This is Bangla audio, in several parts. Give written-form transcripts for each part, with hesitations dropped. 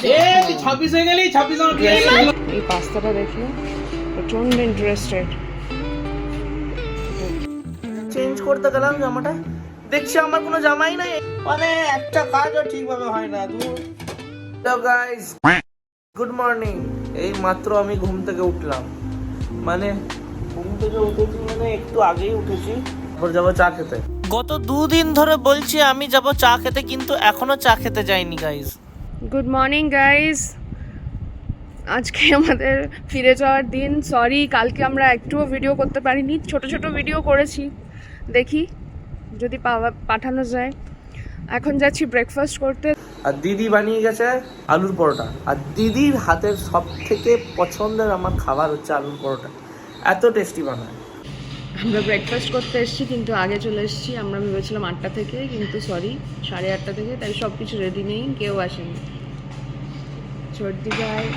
26 হয়ে গেলি 26 আমার বিয়ে এই পাস্তাটা দেখে প্রচন্ড ইন্টারেস্টেড। চেঞ্জ করতে গেলাম জামাটা, দেখছি আমার কোনো জামাই নাই, মানে একটা কাজও ঠিকভাবে হয় না। Hello guys, good morning. এই মাত্র আমি ঘুম থেকে উঠলাম, মানে ঘুম থেকে উঠেছি মানে একটু আগেই উঠেছি। তারপর যাবো চা খেতে। গত 2 দিন ধরে বলছি আমি যাব চা খেতে, কিন্তু এখনো চা খেতে যাইনি গাইস। গুড মর্নিং গাইস, আজকে আমাদের ফিরে যাওয়ার দিন। সরি কালকে আমরা একটুও ভিডিও করতে পারিনি, ছোট ছোট ভিডিও করেছি, দেখি যদি পাঠানো যায়। এখন যাচ্ছি ব্রেকফাস্ট করতে। আর দিদি বানিয়ে গেছে আলুর পরোটা, আর দিদির হাতের সব থেকে পছন্দের আমার খাবার হচ্ছে আলুর পরোটা, এত টেস্টি বানায়। আমরা ব্রেকফাস্ট করতে এসেছি, কিন্তু আগে চলে এসেছি। আমরা ভেবেছিলাম 8টা থেকে, কিন্তু সরি 8:30 থেকে, তাই সব কিছু রেডি নেই, কেউ আসেনি। সর্দি গায়ে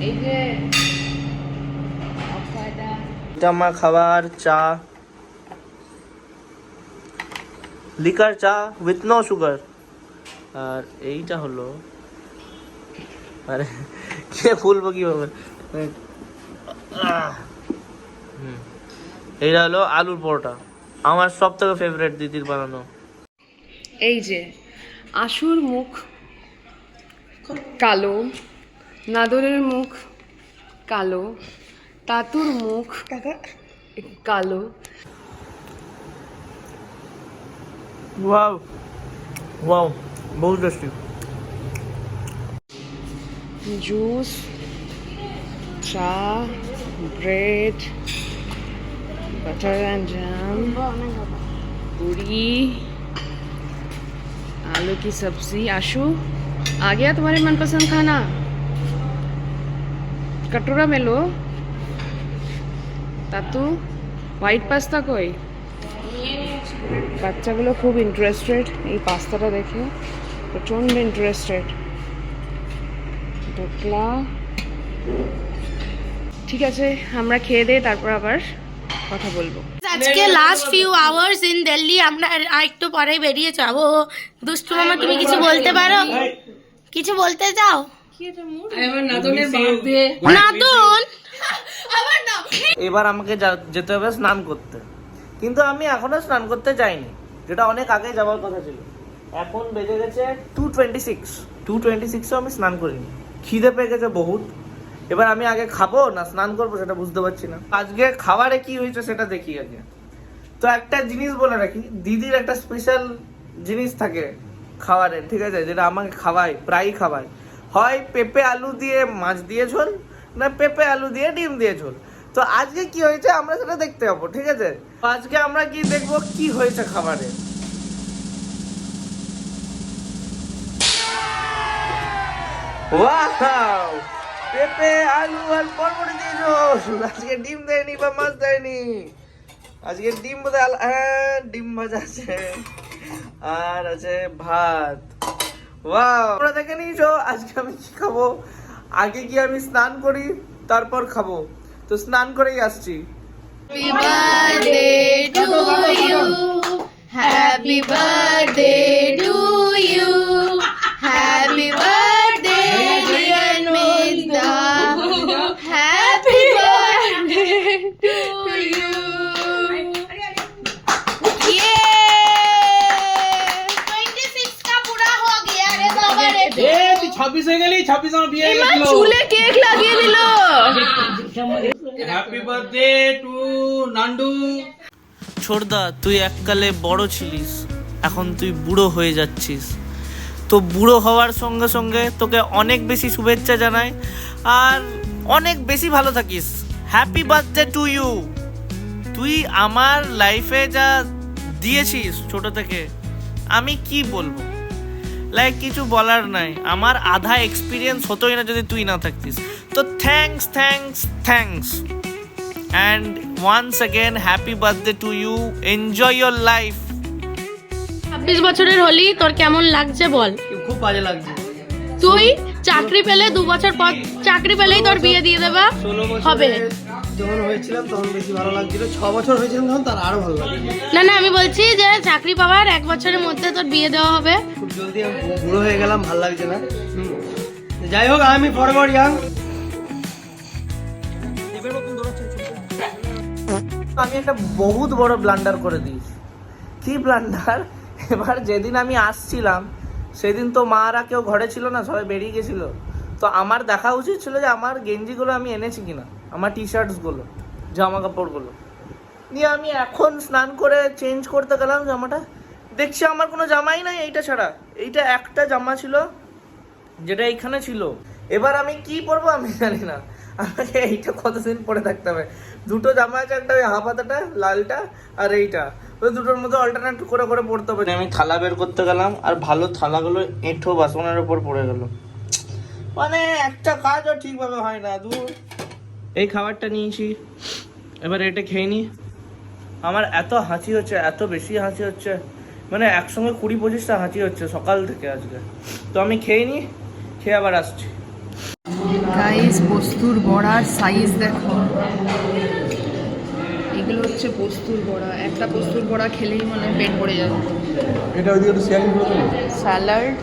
এই যে এটা আমার খাবার, চা, লিকার চা উইথ নো সুগার। আর এইটা হলো, আরে কে ফুলবো কিভাবে, এইটা হলো আলুর পরোটা, আমার সব থেকে ফেভারিট দিদির বানানো। এই যে আশুর মুখ কালো, নাদরের মুখ কালো, তাতুর মুখ কালো। ওয়াও ওয়াও, বহুত টেস্টি। জুস, চা, ब्रेड, बटर एंड जैम, पूरी, आलू की सब्जी। आशु आ गया तुम्हारे मनपसंद खाना? कटोरा में लो। तातू হোয়াইট পাস্তা কই? বাচ্চাগুলো খুব ইন্টারেস্টেড এই পাস্তাটা দেখে, প্রচন্ড ইন্টারেস্টেড। ঢোকলা, ঠিক আছে আমরা খেয়ে দিয়ে তারপর আবার কথা বলবো। আজকে last few hours in Delhi, আমরা একটু পরে বেরিয়ে যাবো। দুষ্টু মামা তুমি কিছু বলতে পারো? কিছু বলতে চাও? নাতুন এবার আমাকে যেতে হবে স্নান করতে, কিন্তু আমি এখনো স্নান করতে যাইনি, যেটা অনেক আগে যাওয়ার কথা ছিল। এখন বেজে গেছে 2:26 আমি স্নান করিনি, খিদে পেয়ে গেছে বহুত। এবার আমি আগে খাবো না স্নান করবো সেটা বুঝতে পারছি না। আজকে খাবারে কি হয়েছে সেটা দেখি আগে। তো একটা জিনিস বলে রাখি, দিদির একটা স্পেশাল জিনিস থাকে খাবারের, ঠিক আছে, যেটা আমাকে খাওয়ায়, প্রায়ই খাওয়ায়, হয় পেঁপে আলু দিয়ে মাছ দিয়ে ঝোল, না পেঁপে আলু দিয়ে ডিম দিয়ে ঝোল। তো আজকে কি হয়েছে আমরা সেটা দেখতে যাবো, ঠিক আছে। আজকে আমরা কি দেখবো কি হয়েছে খাবারে। ওয়াও, পেঁপে আলু আর বরবটি দিয়ে ঝোল। আজকে ডিম দেয়নি বা মাছ দেয়নি, আজকে ডিম বোধহয় ডিম ভাজা আছে, আর আছে ভাত। ওয়াও, তোমরা দেখে নিয়েছো আজকে আমি কি খাবো। আগে কি আমি স্নান করি তারপর খাবো, তো স্নান করেই আসছি। Happy birthday to you, happy birthday to you, happy birthday dear Nida, happy birthday to you. Yeah, 26 का पूरा हो गया रे बाबा रे। 26 হয়ে গেলি 26 আমার বিয়ে এমা চুলে কেক লাগিয়ে দিল। Happy birthday to Nandu. ছোড়দা, তুই এককালে বড় ছিলিস, এখন তুই বুড়ো হয়ে যাচ্ছিস। তো বুড়ো হওয়ার সঙ্গে সঙ্গে তোকে অনেক বেশি শুভেচ্ছা জানাই, আর অনেক বেশি ভালো থাকিস। Happy birthday to you. তুই আমার লাইফে যা দিয়েছিস ছোট থেকে, আমি কি বলবো, লাইক কিছু বলার নাই। আমার আধা এক্সপিরিয়েন্স হতোই না যদি তুই না থাকতিস। তো thanks thanks thanks and once again happy birthday to you, enjoy your life. 26 বছরের হলি, তোর কেমন লাগছে বল? খুব বাজে লাগছে। তুই চাকরি পেলে 2 বছর পর চাকরি পেলেই তোর বিয়ে দিয়ে দেবা 16 বছরে হবে। যখন হয়েছিলাম তখন বেশি ভালো লাগছিল, 6 বছর হয়েছিলাম তখন তার আরো ভালো লাগছিল। না না আমি বলছি যে চাকরি পাওয়ার 1 বছরের মধ্যে তোর বিয়ে দেওয়া হবে। খুব জলদি আমি বুড়ো হয়ে গেলাম, ভালো লাগছে না। যাই হোক, আমি ফরওয়ার্ড ইয়াং। আমি একটা বহুত বড় ব্লান্ডার করে দিয়েছি। কি ব্লান্ডার? এবার যেদিন আমি আসছিলাম সেদিন তো মারা কেউ ঘরে ছিল না, সবাই বেরিয়ে গেছিল। তো আমার দেখা উচিত ছিল যে আমার গেঞ্জিগুলো আমি এনেছি কিনা, আমার টি শার্টসগুলো, জামা কাপড়গুলো নিয়ে। আমি এখন স্নান করে চেঞ্জ করতে গেলাম জামাটা, দেখছি আমার কোনো জামাই নাই এইটা ছাড়া। এইটা একটা জামা ছিল যেটা এইখানে ছিল। এবার আমি কি পরবো আমি জানি না, আমাকে এইটা কতদিন পরে থাকতে হবে। দুটো জামা আছে, একটা ওই হাফ হাতাটা লালটা আর এইটা, ওই দুটোর মধ্যে অল্টারনেট করে করে পড়তে হবে। আমি থালা বের করতে গেলাম আর ভালো থালাগুলো এঁঠো বাসনের উপর পড়ে গেল, মানে একটা কাজও ঠিকভাবে হয় না। দূর, এই খাবারটা নিয়েছি, এবার এটা খেয়ে নি। আমার এত হাঁচি হচ্ছে, এত বেশি হাঁচি হচ্ছে, মানে একসঙ্গে 20-25টা হাঁচি হচ্ছে সকাল থেকে আজকে। তো আমি খেয়ে নি, খেয়ে আবার আসছি। গাইস পোস্তুর বড়ার সাইজ দেখো, এগুলো হচ্ছে পোস্তুর বড়া। একটা পোস্তুর বড়া খেলেই মানে পেট ভরে যাবে। এটা ওইদিকে একটু শেয়ারিং করে দেবো। স্যালাড।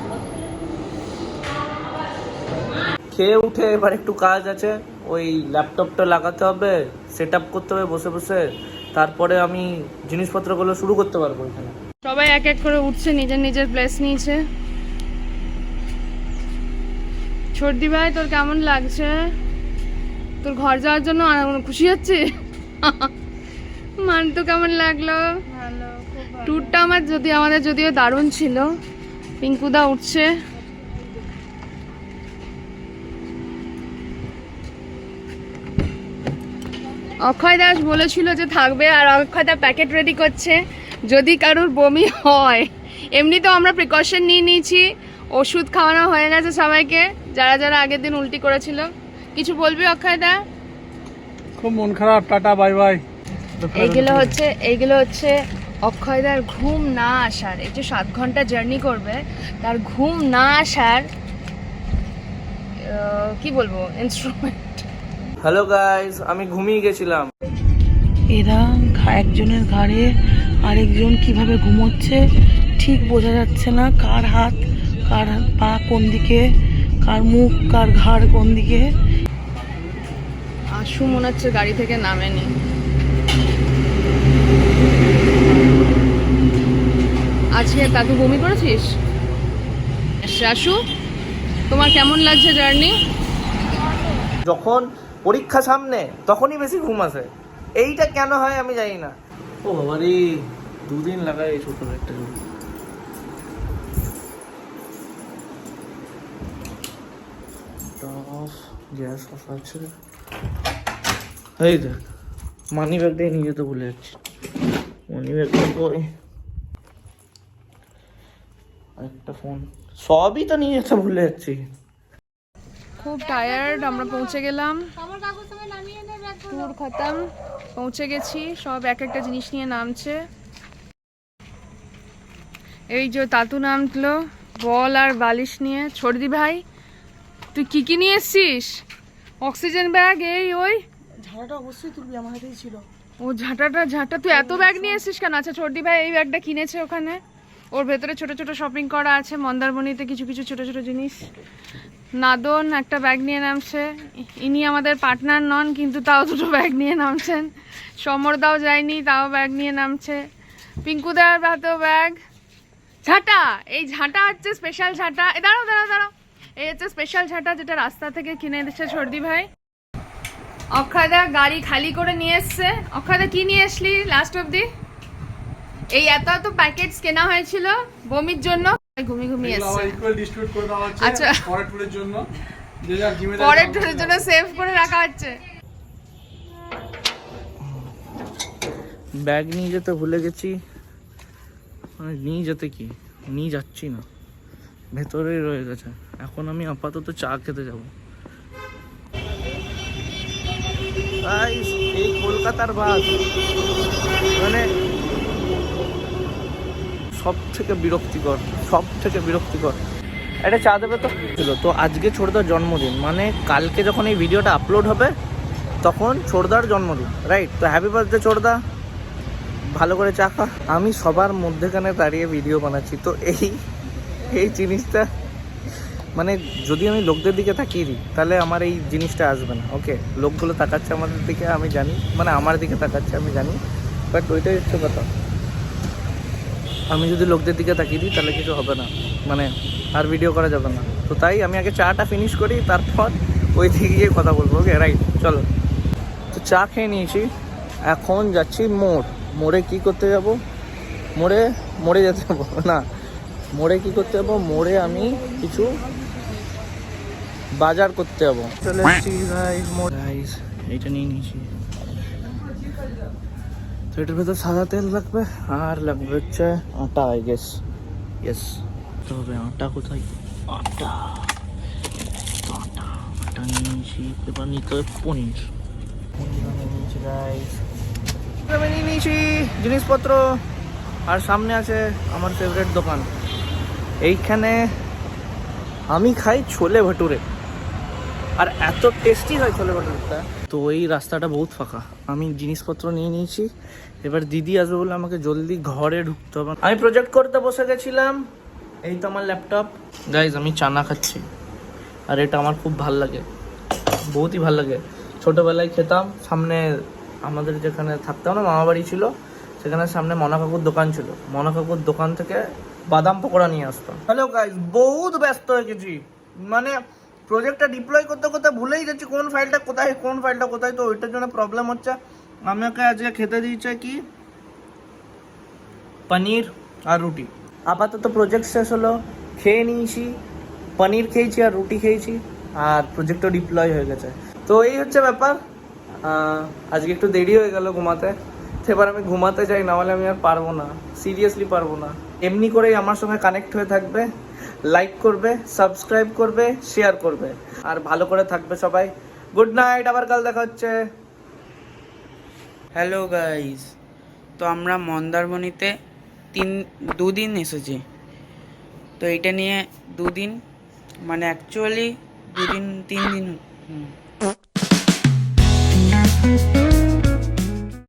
খেয়ে উঠে এবার একটু কাজ আছে, ওই ল্যাপটপটা লাগাতে হবে, সেট আপ করতে হবে বসে বসে, তারপরে আমি জিনিসপত্রগুলো শুরু করতে পারবো এখানে। সবাই এক এক করে উঠছে, নিজের নিজের প্লেস নিয়েছে। ছোটদি ভাই তোর কেমন লাগছে? তোর ঘর যাওয়ার জন্য খুশি হচ্ছে? মান তো কেমন লাগলো? ট্যুরটা আমাদের যদিও দারুণ ছিল। পিঙ্কুদা উঠছে। অক্ষয় দাস বলেছিল যে থাকবে, আর অক্ষয় দা প্যাকেট রেডি করছে যদি কারোর বমি হয়। এমনি তো আমরা প্রিকশন নিয়ে নিয়েছি, ওষুধ খাওয়ানো হয়ে গেছে সবাইকে, যারা যারা আগের দিন উল্টি করেছিল। কিছু বলবি অক্ষয় দা? খুব মন খারাপ, টাটা বাই বাই। এইগুলো হচ্ছে অক্ষয়দার ঘুম না আসার, এই যে 7 ঘন্টা জার্নি করবে তার ঘুম না আসার কি বলবো ইনস্ট্রুমেন্ট। হ্যালো গাইস, আমি ঘুমিয়ে গেছিলাম। এরা একজনের ঘাড়ে আরেকজন কিভাবে ঘুমোচ্ছে ঠিক বোঝা যাচ্ছে না, কার হাত কার পা কোন দিকে, কার মুখ কার ঘাড় কোন দিকে। আশু মনে হচ্ছে গাড়ি থেকে নামেনি। আজকে তাকে বমি করেছিস? আশু তোমার কেমন লাগছে জার্নি? যখন পরীক্ষা সামনে তখনই বেশি ঘুম আসে, এইটা কেন হয় আমি জানি না। ও বাবারে, 2 দিন লাগায় এই ছোট একটা জন্য। গ্যাস অফ আছে। এই দেখ, মানি ব্যাগটাই নিয়ে যেতে ভুলে যাচ্ছি। মানি ব্যাগটা কই? একটা ফোন, সবই তো নিয়ে যেতে ভুলে যাচ্ছি। খুব টায়ার্ড, আমরা পৌঁছে গেলাম। ট্যুর খতম, পৌঁছে গেছি। সব এক একটা জিনিস নিয়ে নামছে। এই যে তাতু নামলো বল আর বালিশ নিয়ে। ছোটদি ভাই তুই কি নিয়ে এসছিস? অক্সিজেন ব্যাগ, এই ওই ঝাড়াটা অবশ্যই তুলবি, আমার হাতেই ছিল। ও ঝাঁটা, তুই এত ব্যাগ নিয়ে এসছিস কেন? আচ্ছা ছোটদি ভাই এই ব্যাগটা কিনেছে ওখানে, ওর ভেতরে ছোট ছোট শপিং করা আছে মন্দারমণিতে, কিছু কিছু ছোট ছোট জিনিস। নাদন একটা ব্যাগ নিয়ে নামছে, ইনি আমাদের পার্টনার নন কিন্তু তাও 2টো ব্যাগ নিয়ে নামছেন। সমরদাও যায়নি, তাও ব্যাগ নিয়ে নামছে। পিঙ্কুদার হাতেও ব্যাগ। ঝাঁটা, এই ঝাঁটা হচ্ছে স্পেশাল ঝাঁটা। দাঁড়াও, এই হচ্ছে স্পেশাল ঝাঁটা যেটা রাস্তা থেকে কিনে দিচ্ছে ছোটদি ভাই। অক্ষয়দা গাড়ি খালি করে নিয়ে এসছে। অক্ষয়দা কি নিয়ে আসলি লাস্ট অবধি? এই এত প্যাকেটস কেনা হয়েছিল বমির জন্য, ঘুমিয়ে এসছে। আচ্ছা, পরের ট্যুরের জন্য সেভ করে রাখা হচ্ছে। ব্যাগ নিয়ে যেতে ভুলে গেছি, মানে নিয়ে যাচ্ছি না, ভেতরেই রয়ে গেছে। এখন আমি আপাতত চা খেতে যাব। এই কলকাতার বাস মানে সব থেকে বিরক্তিকর। একটা চা দেবে তো ছিল। তো আজকে ছোটদার জন্মদিন, মানে কালকে যখন এই ভিডিওটা আপলোড হবে তখন ছোটদার জন্মদিন, রাইট? তো হ্যাপি বার্থডে ছোটদা, ভালো করে চা খা। আমি সবার মধ্যেখানে দাঁড়িয়ে ভিডিও বানাচ্ছি, তো এই জিনিসটা মানে যদি আমি লোকদের দিকে তাকিয়ে দিই তাহলে আমার এই জিনিসটা আসবে না। ওকে, লোকগুলো তাকাচ্ছে আমাদের দিকে আমি জানি, মানে আমার দিকে তাকাচ্ছে আমি জানি, বাট ওইটাই হচ্ছে কথা। আমি যদি লোকদের দিকে তাকিয়ে দিই তাহলে কিছু হবে না, মানে আর ভিডিও করা যাবে না। তো তাই আমি আগে চাটা ফিনিশ করি, তারপর ওই দিকে গিয়ে কথা বলবো। ওকে রাইট, চলো। তো চা খেয়ে নিয়েছি, এখন যাচ্ছি মোড়ে কি করতে যাব? মোড়ে যেতে যাবো না, মোড়ে কি করতে যাবো? মোড়ে আমি কিছু বাজার করতে যাবো। চলে এসেছি গাইস, এইটা নিয়ে নিয়েছি। তো এটার ভেতর সাদা তেল লাগবে আর লাগবে হচ্ছে আটা, আই গেস। ইয়েস, তো হবে আটা কোথায়? আটা নিয়ে নিয়েছি। এবার নিতে হবে পনির নিয়ে নিয়েছি গাইস। আমি নিয়ে নিয়েছি জিনিসপত্র, আর সামনে আছে আমার ফেভারিট দোকান। এইখানে আমি খাই ছোলে ভটুরে, আর এত টেস্টি হয় ছোলে ভটুরেটা। তো এই রাস্তাটা বহুত ফাঁকা। আমি জিনিসপত্র নিয়ে নিয়েছি, এবার দিদি আসবে বলে আমাকে জলদি ঘরে ঢুকতে হবে। আমি প্রজেক্ট করতে বসে গেছিলাম, এই তো আমার ল্যাপটপ। গাইজ আমি চানা খাচ্ছি, আর এটা আমার খুব ভাল লাগে, বহুতই ভাল লাগে। ছোটোবেলায় খেতাম, সামনে আমাদের যেখানে থাকতাম না, মামা বাড়ি ছিল, সেখানে সামনে মনা কাকুর দোকান ছিল। মনা কাকুর দোকান থেকে বাদাম পকোড়া নিয়ে আসতাম। হ্যালো গাইজ, বহুত ব্যস্ত হয়ে গেছি, মানে প্রজেক্টটা ডিপ্লয় করতে করতে ভুলেই যাচ্ছি কোন ফাইলটা কোথায়। তো ওইটার জন্য প্রবলেম হচ্ছে। আমাকে আজকে খেতে দিয়েছে কি পনির আর রুটি। আপাতত প্রজেক্ট শেষ হলো, খেয়ে নিয়েছি, পনির খেয়েছি আর রুটি খেয়েছি, আর প্রজেক্টও ডিপ্লয় হয়ে গেছে। তো এই হচ্ছে ব্যাপার। আজকে একটু দেরি হয়ে গেল ঘুমাতে, তো এবার আমি ঘুমাতে যাই, না হলে আমি আর পারবো না, সিরিয়াসলি পারবো না। এমনি করেই আমার সঙ্গে কানেক্ট হয়ে থাকবে, লাইক করবে, সাবস্ক্রাইব করবে, শেয়ার করবে, আর ভালো করে থাকবে সবাই। গুড নাইট, আবার কাল দেখা হচ্ছে। হ্যালো গাইস, তো আমরা মন্দারমণিতে 2 দিন এসেছি। তো এইটা নিয়ে 2 দিন, মানে অ্যাকচুয়ালি 2 দিন 3 দিন